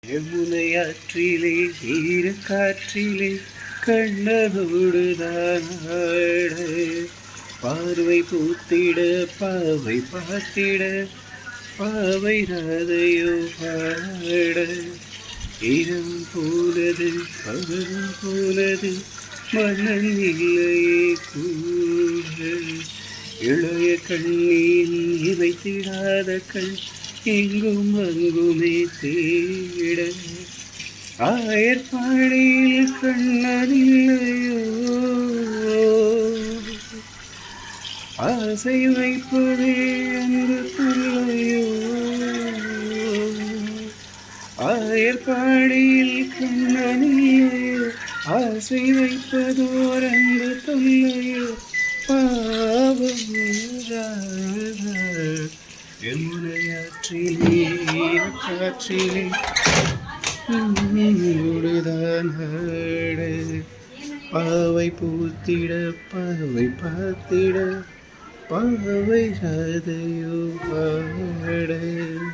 யமுனையாற்றிலே ஈரக்காற்றிலே கண்ணதோடுதான் ஆட பார்வை பூத்திட பாவை பார்த்திட பாவை ராதையோ பாட இடம் போனது பகலும் போனது மன்னன் இல்லையே கூட இளைய கண்ணில் இவைத்திடாத கண் எங்கும் அங்குமே தேட ஆயர்பாடியில் கண்ணனில்லையோ ஆசை வைப்பதே அன்பு பிள்ளையோ ஆயர்பாடியில் கண்ணனில்லையோ ஆசை வைப்பதோர் அன்பு தொல்லையோ பாவம் யமுனையாற்றிலே காற்றிலே ஓடுதான் ஆட பாவை பூத்திட பாவை பார்த்திட பாவை ராதையோ பாட